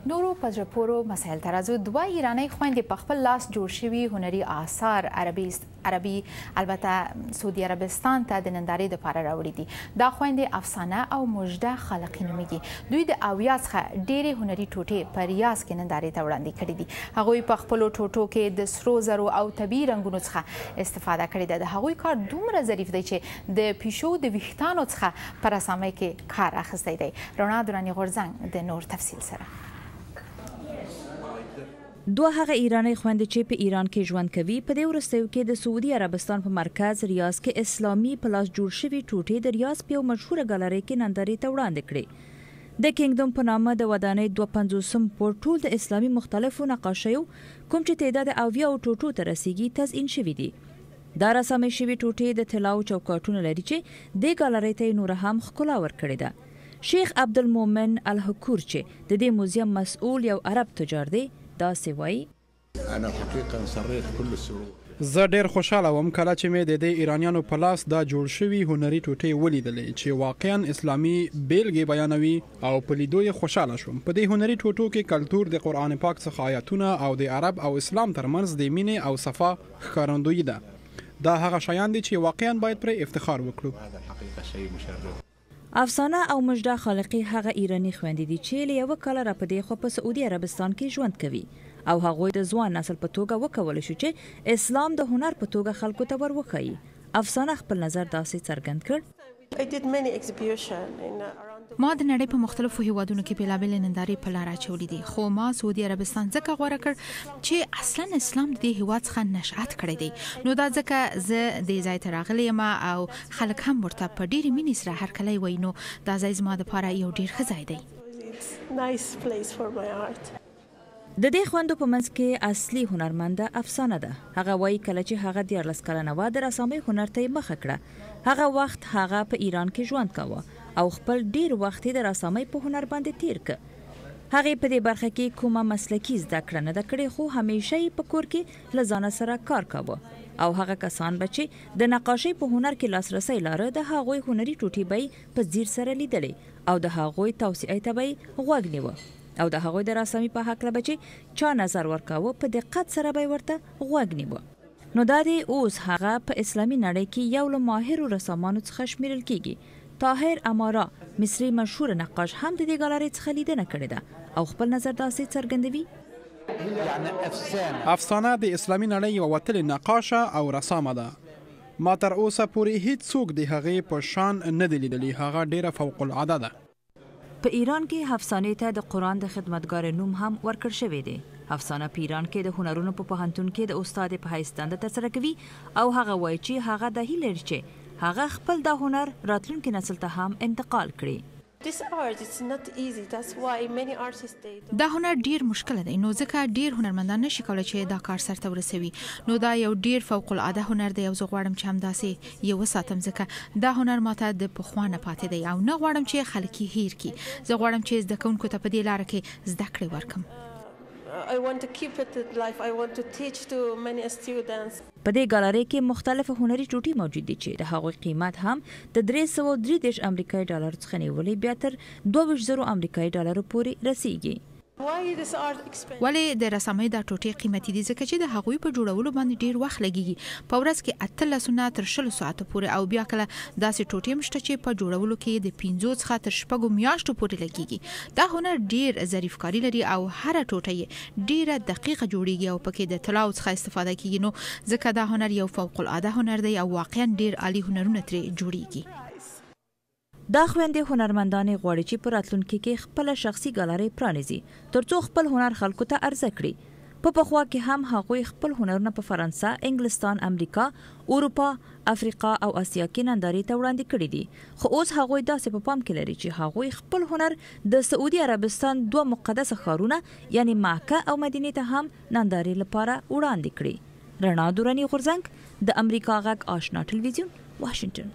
نورو په زړه پورو مسایل ته راځو. دوه ایرانۍ خویندې په خپل لاس جوړ شوي هنري آثار عربي البته سعودي عربستان ته د نندارې دپاره راوړي دي. دا خویندې افسانه او مژده خالقي نومیږي. دوی د اویا څخه ډېرې هنري ټوټې په ریاض کې نندارې ته وړاندې کړي دي. هغوی په خپلو ټوټو کې د سرو زرو او طبیعي رنګونو څخه استفاده کړې ده. د هغوی کار دومره ظریف دی چې د پیشو د ویښتانو څخه په رسامۍ کې کار اخیستی دی. رونا دوراني غورځنګ د نور تفصیل سره. دوه هغه ایرانی خويندې چې په ایران کې ژوند کوي په دې وروستیو کې د سعودي عربستان په مرکز ریاض کې اسلامي پلاس جوړ شوي ټوټې د ریاض په یو مشهوره ګالرۍ کې نندارې ته وړاندې کړې. د کینګډم په نامه د ودانۍ 250 پور ټول د اسلامي مختلفو نقاشیو کوم چې تعداد اویا او ټوټو ته رسیږي تزئین شوي دي. دا رسامي شوي ټوټې د طلا او چوکاټونو لري چې د ګالرۍ ته نور هم ښکلا ورکړې ده. شیخ عبدالمؤمن الحکور چې د دې موزیم مسؤل یو عرب تجار دی داسې وایي: زه ډېر خوشحاله وم کله چې مې د دې ایرانیانو په لاس دا جوړ شوي هنري ټوټې ولیدلې چې واقعا اسلامي بیلګې بیانوي او په لیدو یې خوشحاله شوم. په دې هنري ټوټو کې کلتور د قرآن پاک څخه آیاتونه او د عرب او اسلام ترمنځ د مینې او صفا ښکارندویي ده. دا هغه شیان دي چې واقعا باید پرې افتخار وکړو. افسانه او مژده خالقي هغه ایرانی خويندې دي چې له یو کال را په دې خو په سعودي عربستان کې ژوند کوي او هغوی د ځوان نسل په توګه وکولای شو چې اسلام د هنر په توګه خلکو ته ور وښيي. افسانه خپل نظر داسې څرګند کړ: ما د نړۍ په مختلفو هیوادونو کې بېلابېلې نندارې په لار اچولې دي، خو ما سعودي عربستان ځکه غوره کړ چې اصلا اسلام د دې هیواد څخه نشأت کړی دی. نو دا ځکه زه دې ځای ته راغلی یم او خلک هم ورته په ډېرې مینې سره هرکلی وایي. نو دا ځای زما دپاره یو ډېر ښه ځای دی. د دې خوندو په منځ کې اصلي هنرمنده افسانه ده. هغه وایي کله چې هغه 14 کلنه وه د رسامۍ هنر ته یې مخه کړه. هغه وخت هغه په ایران کې ژوند کاوه او خپل ډیر وخت د رسامۍ په هنر باندې تیر ک. هغه په دې برخه کې کومه مسلکي زده کړه نه ده کړې، خو همیشه یې په کور کې له ځانه سره کار کاوه او هغه کسان به چې د نقاشۍ په هنر کې لاسرسی لاره د هغوی هنري ټوټې به په ځیر سره لیدلې او د هغوی توصیې ته به غوږ نیوه او د هغوی د رسامۍ په هکله به چې چا نظر ورکاوه په دقت سره به ورته غوږ نیوه. نو دا دی اوس هغه په اسلامي نړۍ کې یو له ماهرو رسامانو څخه شمیرل کیږي. طاهر امارا مصری مشهور نقاش هم د دې ګالرۍ څخه لیدنه کړې ده او خپل نظر داسې څرګندوي: افسانه د اسلامي نړۍ یوه وتلې نقاشه او رسامه ده. ما تر اوسه پورې هیڅ څوک د هغې په شان نه دی لیدلی. هغه ډیره فوق العاده ده. په ایران کې افسانې ته د قرآن د خدمتګار نوم هم ورکړ شوی دی. افسانه په ایران کې د هنرونو په پوهنتون کې د استاد په حیث دنده ترسره کوي او هغه وایي چې هغه د هیله لري چې هغه خپل د هنر راتلونکي نسل ته هم انتقال کړي. دا هنر ډیر مشکل دی، نو ځکه ډیر هنرمندان نشي کولای چې دا کار سرته ورسوي. نو دا یو ډیر فوق العاده هنر دی او زه غواړم چې همداسې یې وساتم ځکه دا هنر ماته د پخوا نه پاتې دی او نه غواړم چې خلک یې هیر کړي. زه غواړم چې زده کوونکو ته په دې لاره کې زده کړې ورکړم. په دې ګالرۍ کې مختلف هنري ټوټې موجود دي چې د هغوی قیمت هم د 333 امریکایي ډالر څخه نیولې بیا تر 22,000 امریکایي ډالرو پورې رسیږي. ولې د رسامۍ دا ټوټې قیمتي دي؟ ځکه چې د هغوی په جوړولو باندې ډیر وخت لګیږي. په ورځ کې 18 تر 20 ساعته پورې او بیا کله داسې ټوټې مشته چې په جوړولو کې د 15 څخه تر 6 میاشتو پورې لګیږي. دا هنر ډیر ظریف کاری لري او هر ټوټه یې ډیره دقیقه جوړیږي او پکې د طلا څخه استفاده کیږي. نو ځکه دا هنر یو فوق العاده هنر دی او واقعا ډیر عالی هنرونه ترې جوړیږي. دا خويندې هنرمندانې غواړي چې په راتلونکي کې خپل شخصي ګالرۍ پرانیزي ترڅو خپل هنر خلکو ته عرضه کړي. په پخوا کې هم هغوی خپل هنرونه په فرانسه، انګلستان، امریکا، اروپا، افریقا او اسیا کې نندارې ته وړاندې کړي دي. خو اوس هغوی داسې په پام کې لري چې هغوی خپل هنر د سعودي عربستان 2 مقدسه ښارونه یعنی مکه او مدینې ته هم نندارې لپاره وړاندې کړي. رنا دوراني غورځنګ، د امریکا غږ آشنا ټلویزیون، واشنگټن.